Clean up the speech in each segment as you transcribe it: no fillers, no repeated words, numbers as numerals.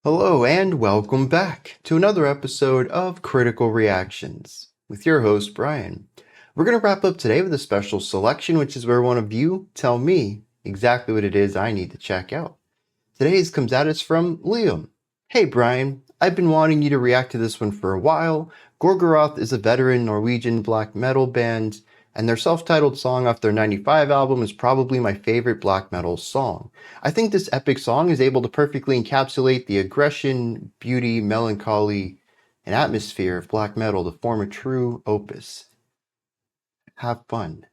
Hello and welcome back to another episode of Critical Reactions with your host, Bryan. We're going to wrap up today with a special selection, which is where one of you tell me exactly what it is I need to check out. Today's comes at us from Liam. Hey Bryan, I've been wanting you to react to this one for a while. Gorgoroth is a veteran Norwegian black metal band, and their self-titled song off their 95 album is probably my favorite black metal song. I think this epic song is able to perfectly encapsulate the aggression, beauty, melancholy, and atmosphere of black metal to form a true opus. Have fun.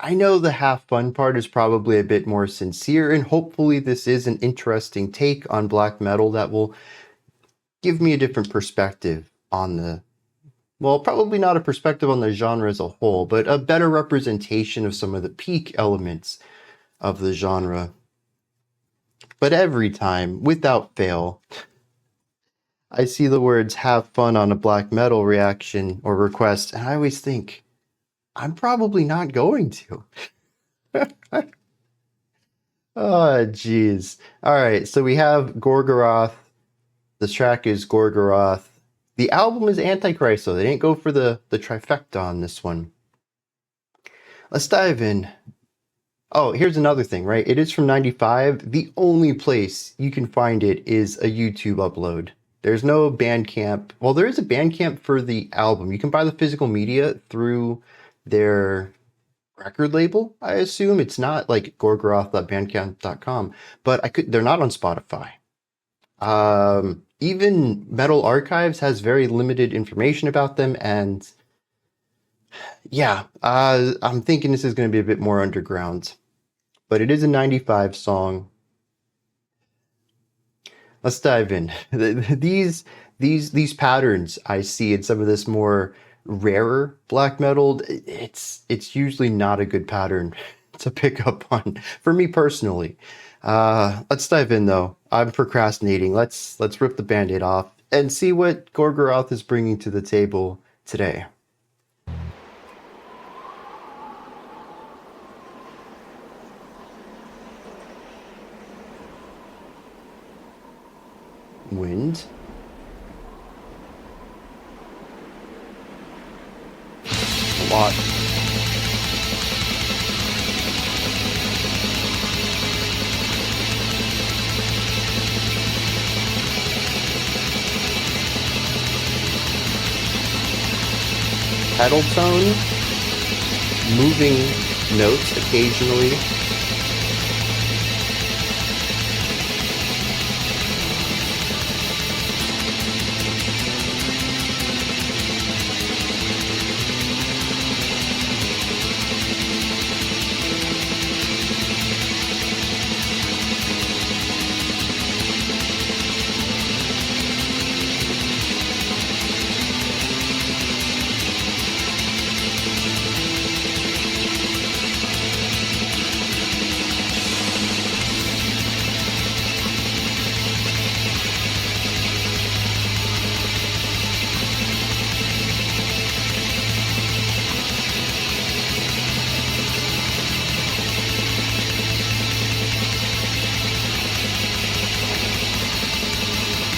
I know the have fun part is probably a bit more sincere, and hopefully this is an interesting take on black metal that will give me a different perspective on probably not a perspective on the genre as a whole, but a better representation of some of the peak elements of the genre. But every time, without fail, I see the words have fun on a black metal reaction or request, and I always think, I'm probably not going to. Oh, jeez. All right, so we have Gorgoroth. The track is Gorgoroth. The album is Antichrist, though. They didn't go for the trifecta on this one. Let's dive in. Oh, here's another thing, right? It is from 95. The only place you can find it is a YouTube upload. There's no Bandcamp. Well, there is a Bandcamp for the album. You can buy the physical media through their record label, I assume. It's not like gorgoroth.bandcamp.com, but they're not on Spotify. Even Metal Archives has very limited information about them, and yeah, I'm thinking this is going to be a bit more underground, but it is a 95 song. Let's dive in. These patterns I see in some of this more rarer black metal, it's usually not a good pattern to pick up on for me personally. Let's dive in though. I'm procrastinating. Let's rip the band-aid off and see what Gorgoroth is bringing to the table today. Wind. A lot. Pedal tone, moving notes occasionally.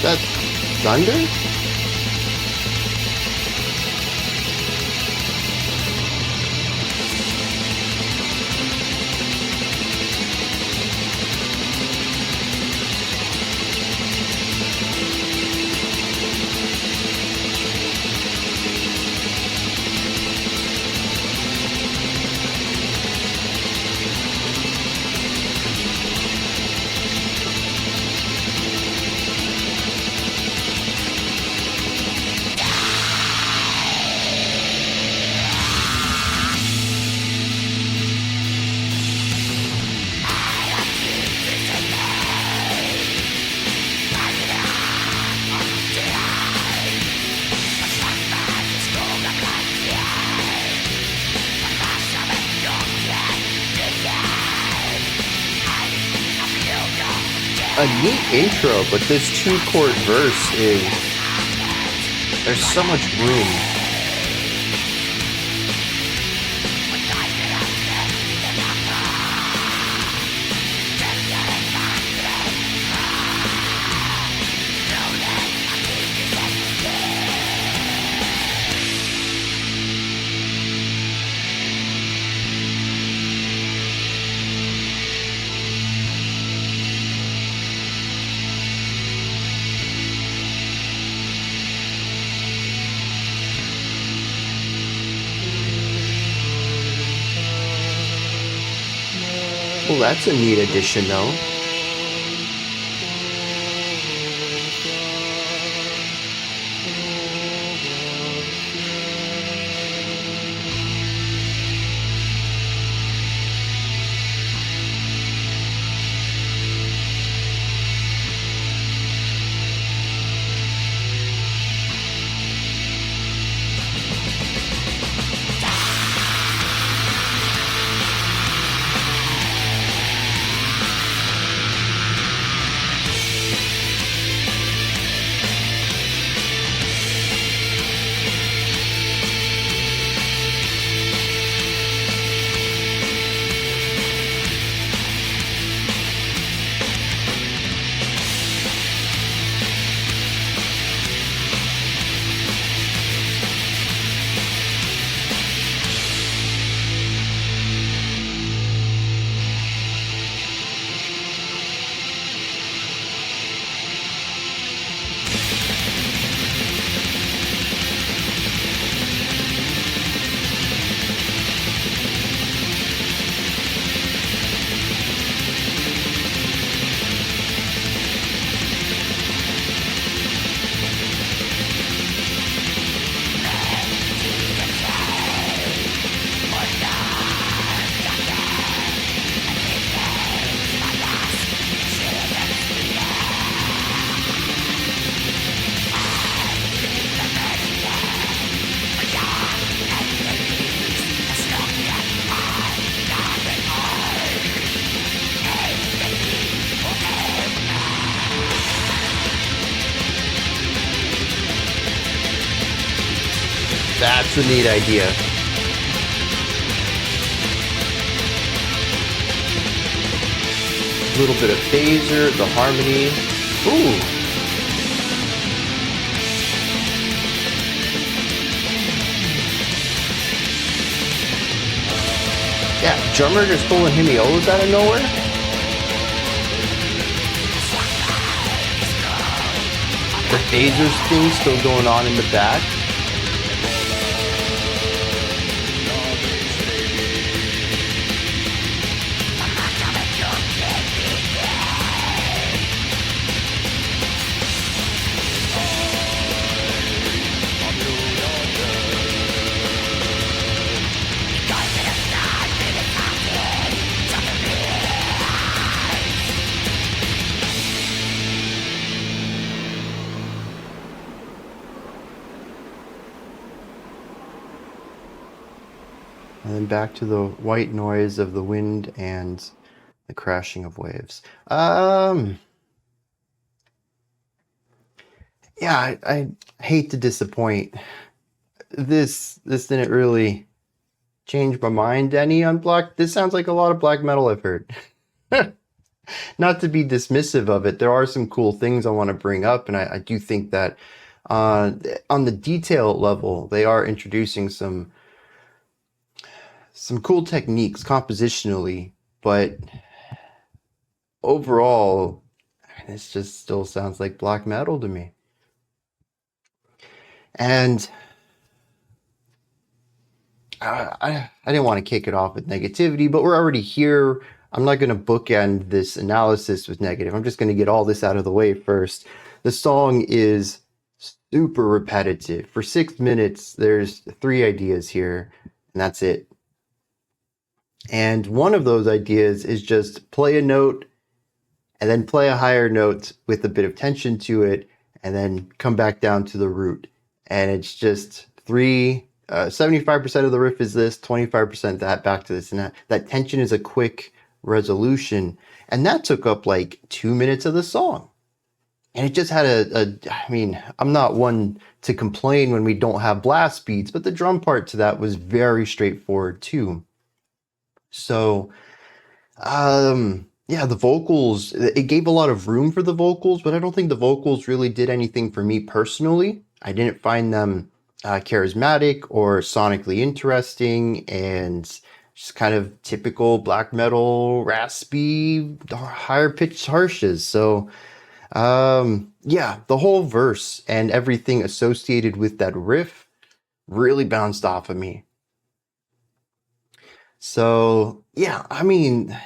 That's thunder? A neat intro, but this two-chord verse there's so much room. Well, that's a neat addition, though. That's a neat idea. A little bit of phaser, the harmony. Ooh. Yeah, drummer just pulling hemiolas out of nowhere. The phaser thing still going on in the back. And then back to the white noise of the wind and the crashing of waves. Yeah, I hate to disappoint. This didn't really change my mind any on black. This sounds like a lot of black metal I've heard. Not to be dismissive of it, there are some cool things I want to bring up, and I do think that on the detail level, they are introducing some cool techniques compositionally, but overall, this just still sounds like black metal to me. And I didn't want to kick it off with negativity, but we're already here. I'm not going to bookend this analysis with negative. I'm just going to get all this out of the way first. The song is super repetitive. For 6 minutes, there's 3 ideas here, and that's it. And one of those ideas is just play a note and then play a higher note with a bit of tension to it, and then come back down to the root. And it's just 75% of the riff is this, 25% that, back to this, and that tension is a quick resolution. And that took up like 2 minutes of the song. And it just had I mean, I'm not one to complain when we don't have blast beats, but the drum part to that was very straightforward too. So, yeah, the vocals, it gave a lot of room for the vocals, but I don't think the vocals really did anything for me personally. I didn't find them charismatic or sonically interesting, and just kind of typical black metal, raspy, higher pitched harshes. So, yeah, the whole verse and everything associated with that riff really bounced off of me. So, yeah, I mean,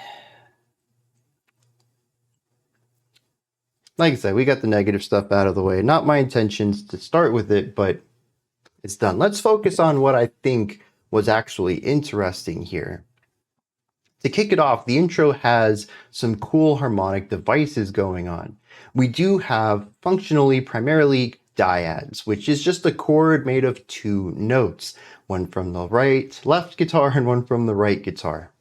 like I said, we got the negative stuff out of the way. Not my intentions to start with it, but it's done. Let's focus on what I think was actually interesting here. To kick it off, the intro has some cool harmonic devices going on. We do have functionally primarily dyads, which is just a chord made of two notes, one from the left guitar and one from the right guitar.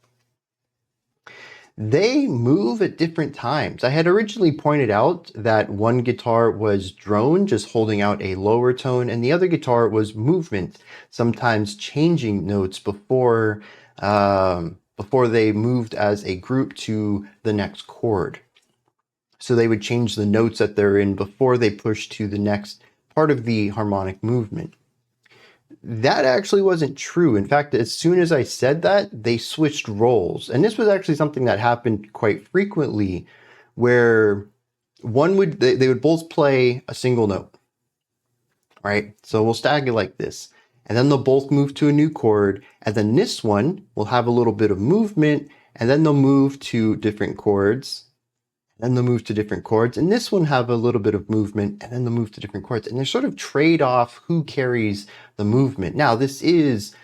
They move at different times. I had originally pointed out that one guitar was drone, just holding out a lower tone, and the other guitar was movement, sometimes changing notes before they moved as a group to the next chord. So they would change the notes that they're in before they push to the next part of the harmonic movement. That actually wasn't true. In fact, as soon as I said that, they switched roles. And this was actually something that happened quite frequently, where they would both play a single note. Right? So we'll stag it like this. And then they'll both move to a new chord. And then this one will have a little bit of movement. And then they'll move to different chords. Then they'll move to different chords. And this one have a little bit of movement. And then they'll move to different chords. And they sort of trade off who carries the movement. Now, this is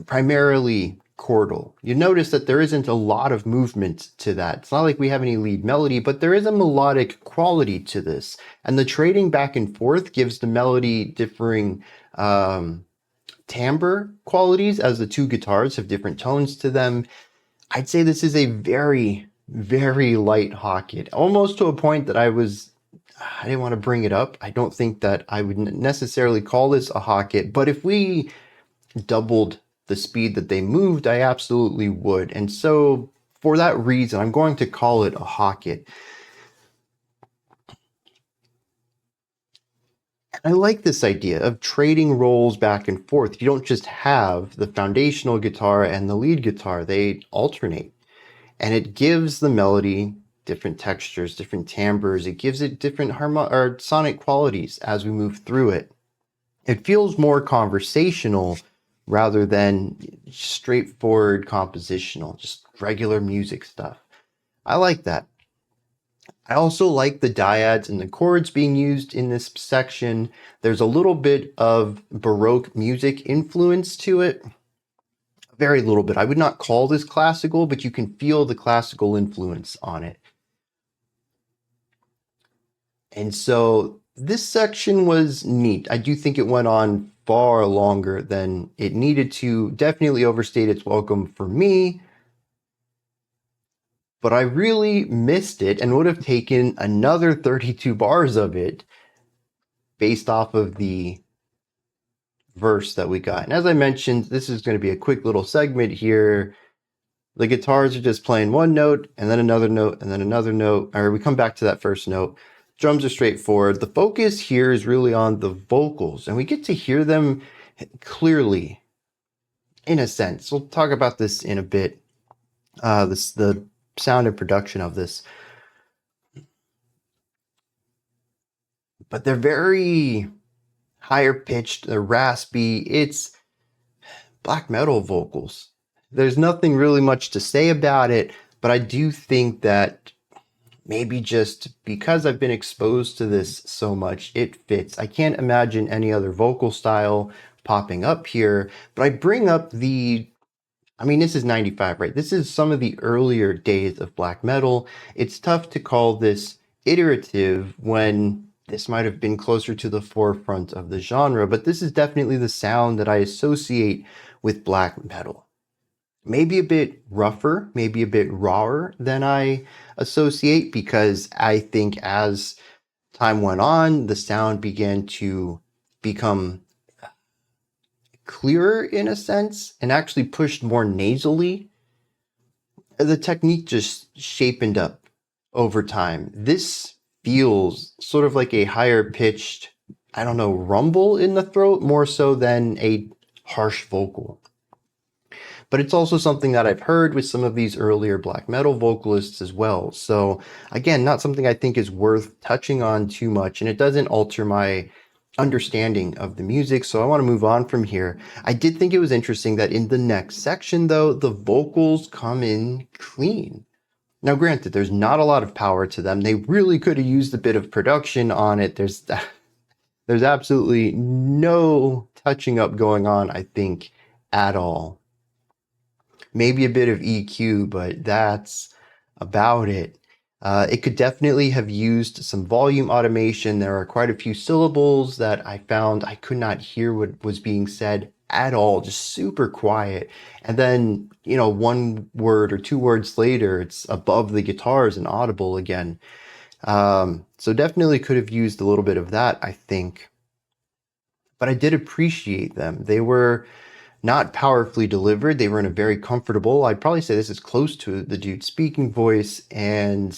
primarily chordal. You notice that there isn't a lot of movement to that. It's not like we have any lead melody, but there is a melodic quality to this. And the trading back and forth gives the melody differing timbre qualities, as the two guitars have different tones to them. I'd say this is a very, very light Hocket, almost to a point that I didn't want to bring it up. I don't think that I would necessarily call this a Hocket, but if we doubled the speed that they moved, I absolutely would. And so for that reason, I'm going to call it a Hocket. I like this idea of trading roles back and forth. You don't just have the foundational guitar and the lead guitar, they alternate. And it gives the melody different textures, different timbres. It gives it different sonic qualities as we move through it. It feels more conversational rather than straightforward compositional, just regular music stuff. I like that. I also like the dyads and the chords being used in this section. There's a little bit of Baroque music influence to it. Very little bit. I would not call this classical, but you can feel the classical influence on it. And so this section was neat. I do think it went on far longer than it needed to. Definitely overstayed its welcome for me. But I really missed it and would have taken another 32 bars of it based off of the verse that we got. And as I mentioned, this is going to be a quick little segment here. The guitars are just playing one note and then another note and then another note, or we come back to that first note. Drums are straightforward. The focus here is really on the vocals, and we get to hear them clearly, in a sense. We'll talk about this in a bit, the sound and production of this. But they're very higher pitched, they're raspy. It's black metal vocals. There's nothing really much to say about it, but I do think that maybe just because I've been exposed to this so much, it fits. I can't imagine any other vocal style popping up here, but I bring up this is 95, right? This is some of the earlier days of black metal. It's tough to call this iterative when this might have been closer to the forefront of the genre, but this is definitely the sound that I associate with black metal. Maybe a bit rougher, maybe a bit rawer than I associate, because I think as time went on, the sound began to become clearer in a sense and actually pushed more nasally. The technique just shapened up over time. This feels sort of like a higher pitched, rumble in the throat more so than a harsh vocal. But it's also something that I've heard with some of these earlier black metal vocalists as well. So again, not something I think is worth touching on too much, and it doesn't alter my understanding of the music, so I want to move on from here. I did think it was interesting that in the next section, though, the vocals come in clean. Now, granted, there's not a lot of power to them. They really could have used a bit of production on it. There's absolutely no touching up going on, I think, at all. Maybe a bit of EQ, but that's about it. It could definitely have used some volume automation. There are quite a few syllables that I found I could not hear what was being said at all, just super quiet. And then, one word or two words later, it's above the guitars and audible again. So definitely could have used a little bit of that, I think. But I did appreciate them. They were not powerfully delivered. They were in a very comfortable, I'd probably say this is close to the dude's speaking voice, and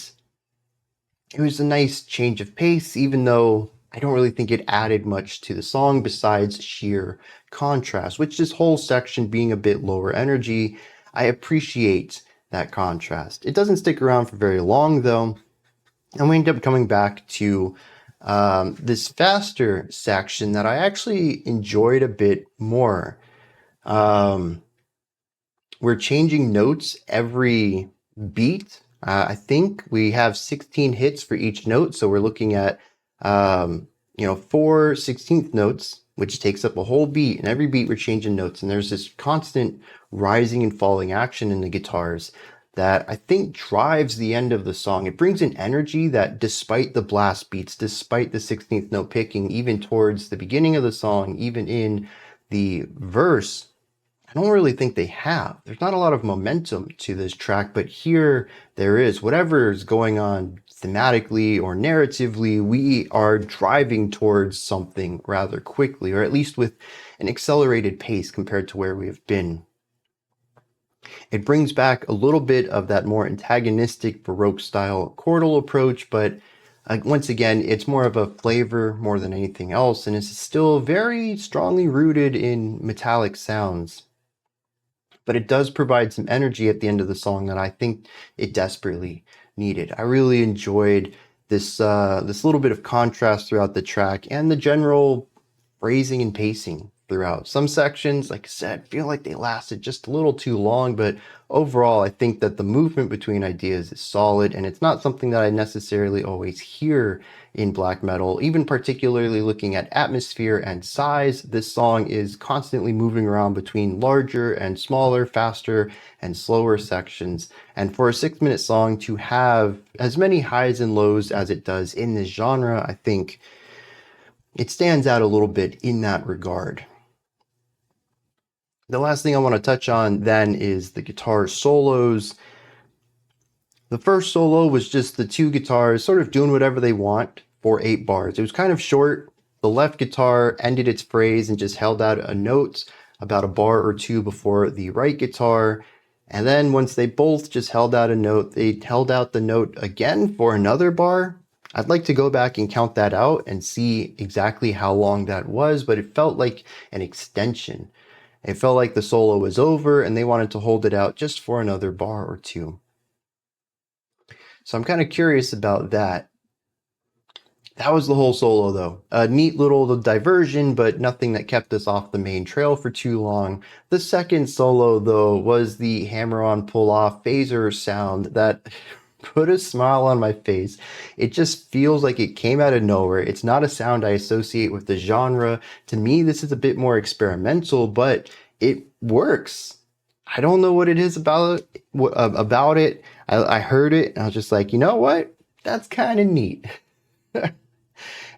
it was a nice change of pace, even though I don't really think it added much to the song besides sheer contrast, which this whole section being a bit lower energy, I appreciate that contrast. It doesn't stick around for very long though, and we end up coming back to this faster section that I actually enjoyed a bit more. We're changing notes every beat. I think we have 16 hits for each note. So we're looking at, 4 16th notes, which takes up a whole beat. And every beat we're changing notes. And there's this constant rising and falling action in the guitars that I think drives the end of the song. It brings an energy that despite the blast beats, despite the 16th note picking, even towards the beginning of the song, even in the verse, I don't really think they have. There's not a lot of momentum to this track, but here there is. Whatever is going on thematically or narratively, we are driving towards something rather quickly, or at least with an accelerated pace compared to where we have been. It brings back a little bit of that more antagonistic Baroque style chordal approach, but once again, it's more of a flavor more than anything else, and it's still very strongly rooted in metallic sounds. But it does provide some energy at the end of the song that I think it desperately needed. I really enjoyed this little bit of contrast throughout the track and the general phrasing and pacing throughout. Some sections, like I said, feel like they lasted just a little too long, but overall, I think that the movement between ideas is solid, and it's not something that I necessarily always hear in black metal. Even particularly looking at atmosphere and size, this song is constantly moving around between larger and smaller, faster and slower sections. And for a 6-minute song to have as many highs and lows as it does in this genre, I think it stands out a little bit in that regard. The last thing I want to touch on then is the guitar solos. The first solo was just the two guitars sort of doing whatever they want for 8 bars. It was kind of short. The left guitar ended its phrase and just held out a note about a bar or two before the right guitar. And then once they both just held out a note, they held out the note again for another bar. I'd like to go back and count that out and see exactly how long that was, but it felt like an extension. It felt like the solo was over and they wanted to hold it out just for another bar or two. So I'm kind of curious about that. That was the whole solo though. A neat little diversion, but nothing that kept us off the main trail for too long. The second solo though was the hammer-on pull-off phaser sound that put a smile on my face. It just feels like it came out of nowhere. It's not a sound I associate with the genre. To me, this is a bit more experimental, but it works. I don't know what it is about it. I heard it and I was just like, you know what? That's kind of neat.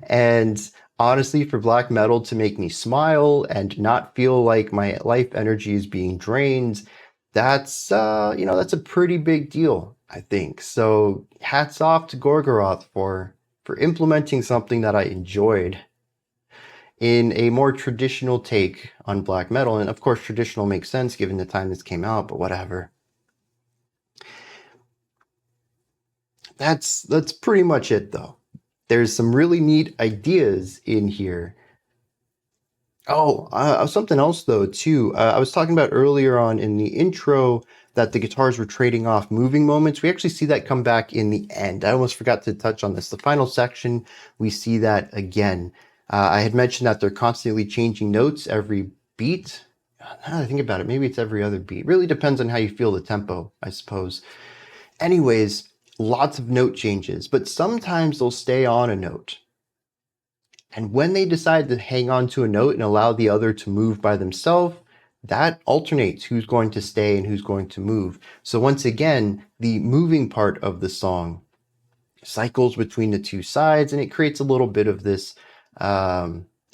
And honestly, for black metal to make me smile and not feel like my life energy is being drained, that's that's a pretty big deal, I think. So hats off to Gorgoroth for implementing something that I enjoyed in a more traditional take on black metal. And of course, traditional makes sense given the time this came out, but whatever. That's pretty much it though. There's some really neat ideas in here. Oh, something else though too. I was talking about earlier on in the intro that the guitars were trading off moving moments. We actually see that come back in the end. I almost forgot to touch on this. The final section, we see that again. I had mentioned that they're constantly changing notes every beat. Now that I think about it, maybe it's every other beat. Really depends on how you feel the tempo, I suppose. Anyways, lots of note changes, but sometimes they'll stay on a note. And when they decide to hang on to a note and allow the other to move by themselves, that alternates who's going to stay and who's going to move. So once again, the moving part of the song cycles between the two sides, and it creates a little bit of this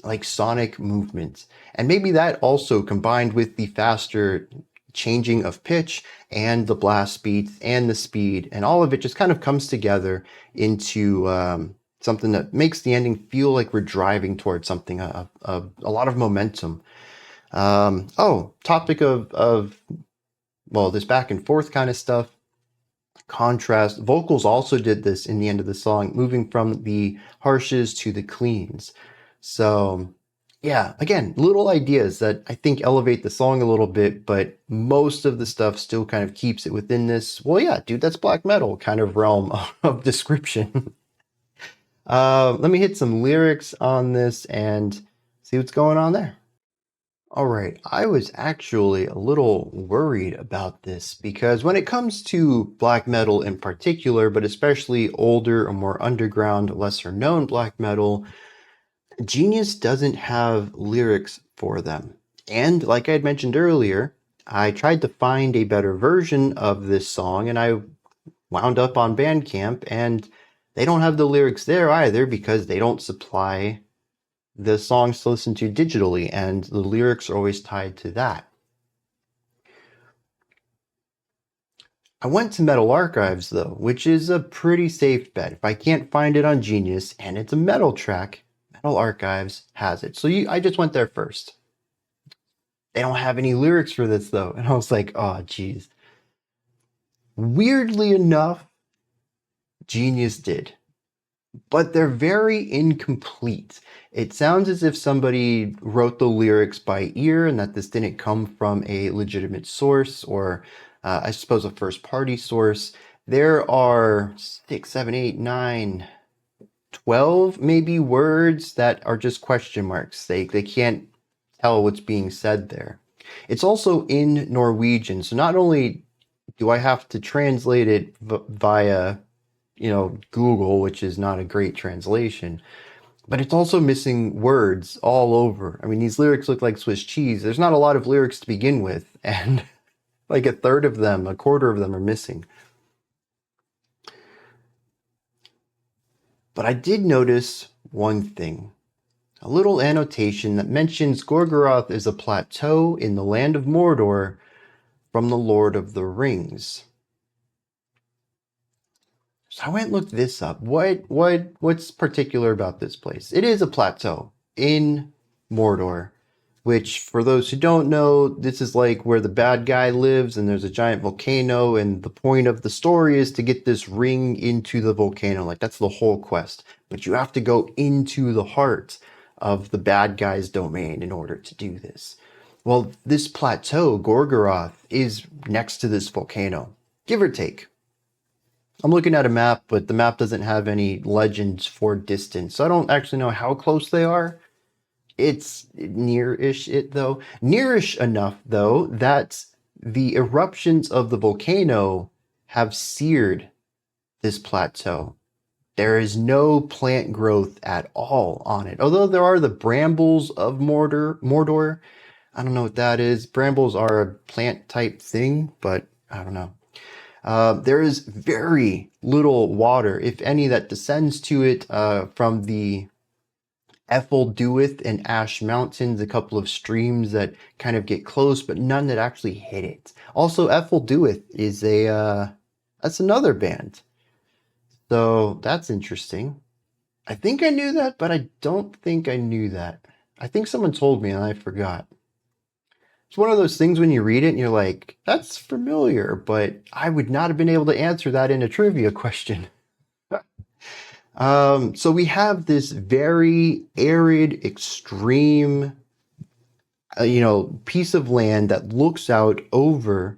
like sonic movement. And maybe that also combined with the faster changing of pitch and the blast beats and the speed, and all of it just kind of comes together into something that makes the ending feel like we're driving towards something, a lot of momentum. Topic of well, this back and forth kind of stuff. Contrast. Vocals also did this in the end of the song, moving from the harshes to the cleans. So yeah, again, little ideas that I think elevate the song a little bit, but most of the stuff still kind of keeps it within this, well, yeah, dude, that's black metal kind of realm of description. Let me hit some lyrics on this and see what's going on there. All right, I was actually a little worried about this because when it comes to black metal in particular, but especially older or more underground, lesser known black metal, Genius doesn't have lyrics for them. And like I had mentioned earlier, I tried to find a better version of this song and I wound up on Bandcamp, and they don't have the lyrics there either because they don't supply the songs to listen to digitally, and the lyrics are always tied to that. I went to Metal Archives though, which is a pretty safe bet. If I can't find it on Genius and it's a metal track, Metal Archives has it. So I just went there first. They don't have any lyrics for this though. And I was like, oh geez. Weirdly enough, Genius did. But they're very incomplete. It sounds as if somebody wrote the lyrics by ear and that this didn't come from a legitimate source, or I suppose a first party source. There are 6, 7, 8, 9, 12 maybe words that are just question marks. They can't tell what's being said there. It's also in Norwegian, so not only do I have to translate it via Google, which is not a great translation, but it's also missing words all over. I mean, these lyrics look like Swiss cheese. There's not a lot of lyrics to begin with, and like a quarter of them are missing. But I did notice one thing. A little annotation that mentions Gorgoroth is a plateau in the land of Mordor from the Lord of the Rings. So I went and looked this up. What's particular about this place? It is a plateau in Mordor, which for those who don't know, this is like where the bad guy lives and there's a giant volcano, and the point of the story is to get this ring into the volcano. Like that's the whole quest. But you have to go into the heart of the bad guy's domain in order to do this. Well, this plateau, Gorgoroth, is next to this volcano, give or take. I'm looking at a map, but the map doesn't have any legends for distance, so I don't actually know how close they are. It's near-ish though. Nearish enough, though, that the eruptions of the volcano have seared this plateau. There is no plant growth at all on it. Although there are the brambles of Mordor. I don't know what that is. Brambles are a plant type thing, but I don't know. There is very little water, if any, that descends to it from the Ethelduith and Ash Mountains, a couple of streams that kind of get close, but none that actually hit it. Also, Ethelduith is that's another band. So that's interesting. I think I knew that, but I don't think I knew that. I think someone told me and I forgot. It's one of those things when you read it and you're like, that's familiar, but I would not have been able to answer that in a trivia question. So we have this very arid, extreme, piece of land that looks out over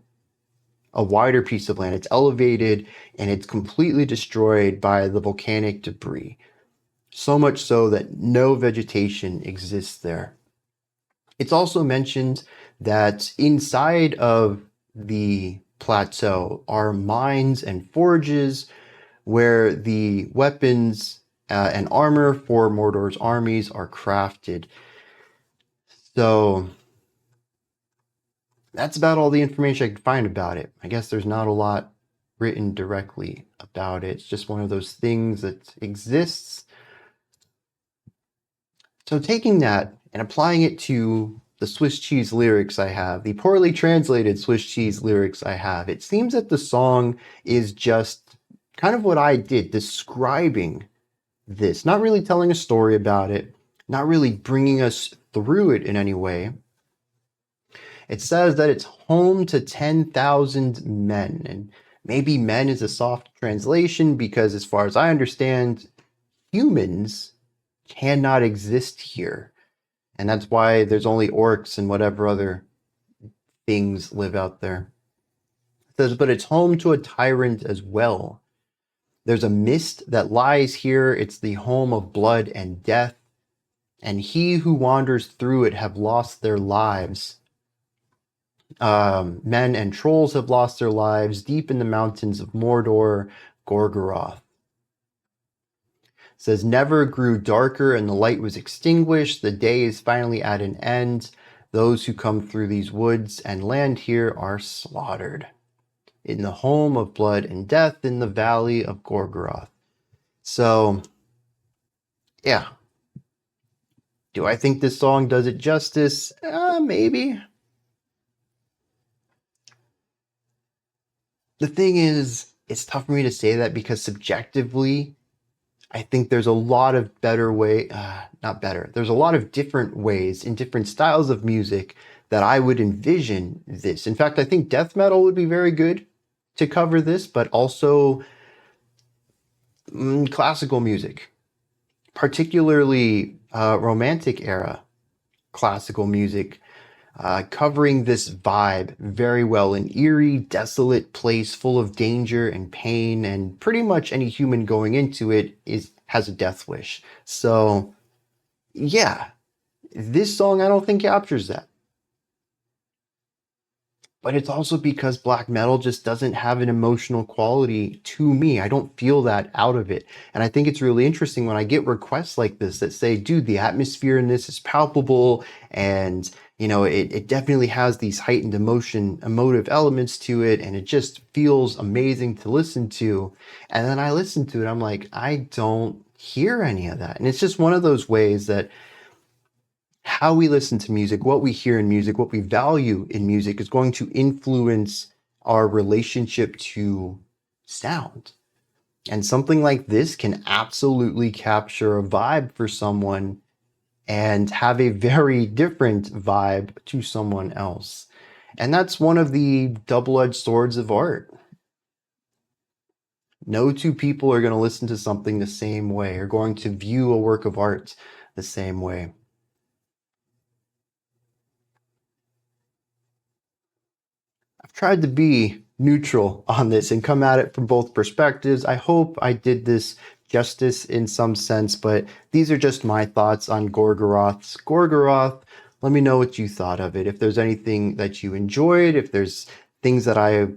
a wider piece of land. It's elevated and it's completely destroyed by the volcanic debris. So much so that no vegetation exists there. It's also mentioned that inside of the plateau are mines and forges where the weapons and armor for Mordor's armies are crafted. So that's about all the information I could find about it. I guess there's not a lot written directly about it. It's just one of those things that exists. So taking that and applying it to the Swiss cheese lyrics I have, the poorly translated Swiss cheese lyrics I have, it seems that the song is just kind of what I did, describing this, not really telling a story about it, not really bringing us through it in any way. It says that it's home to 10,000 men, and maybe men is a soft translation because, as far as I understand, humans cannot exist here. And that's why there's only orcs and whatever other things live out there. It says, but it's home to a tyrant as well. There's a mist that lies here. It's the home of blood and death. And he who wanders through it have lost their lives. Men and trolls have lost their lives deep in the mountains of Mordor, Gorgoroth. It says, never grew darker and the light was extinguished. The day is finally at an end. Those who come through these woods and land here are slaughtered. In the home of blood and death, in the valley of Gorgoroth. So, yeah. Do I think this song does it justice? Maybe. The thing is, it's tough for me to say that because subjectively, I think there's a lot of there's a lot of different ways in different styles of music that I would envision this. In fact, I think death metal would be very good to cover this, but also classical music, particularly romantic era classical music, covering this vibe very well. An eerie, desolate place full of danger and pain, and pretty much any human going into it has a death wish. So, yeah, this song I don't think captures that. But it's also because black metal just doesn't have an emotional quality to me. I don't feel that out of it. And I think it's really interesting when I get requests like this that say, dude, the atmosphere in this is palpable and, you know, it definitely has these heightened emotive elements to it, and it just feels amazing to listen to. And then I listen to it, I'm like, I don't hear any of that. And it's just one of those ways that how we listen to music, what we hear in music, what we value in music is going to influence our relationship to sound. And something like this can absolutely capture a vibe for someone and have a very different vibe to someone else. And that's one of the double-edged swords of art. No two people are going to listen to something the same way, or going to view a work of art the same way. I've tried to be neutral on this and come at it from both perspectives. I hope I did this justice in some sense, but these are just my thoughts on Gorgoroth. Let me know what you thought of it. If there's anything that you enjoyed, if there's things that I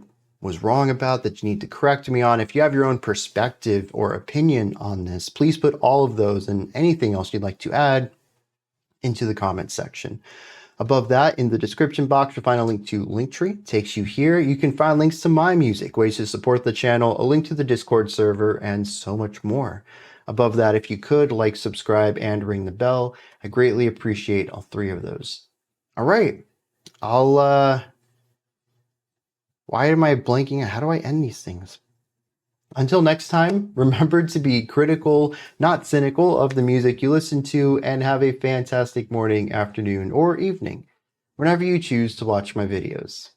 was wrong about that you need to correct me on, if you have your own perspective or opinion on this, please put all of those and anything else you'd like to add into the comments section. Above that, in the description box, you'll find a link to Linktree. Takes you here. You can find links to my music, ways to support the channel, a link to the Discord server, and so much more. Above that, if you could, like, subscribe, and ring the bell. I greatly appreciate all three of those. All right. Why am I blanking? How do I end these things? Until next time, remember to be critical, not cynical, of the music you listen to, and have a fantastic morning, afternoon, or evening, whenever you choose to watch my videos.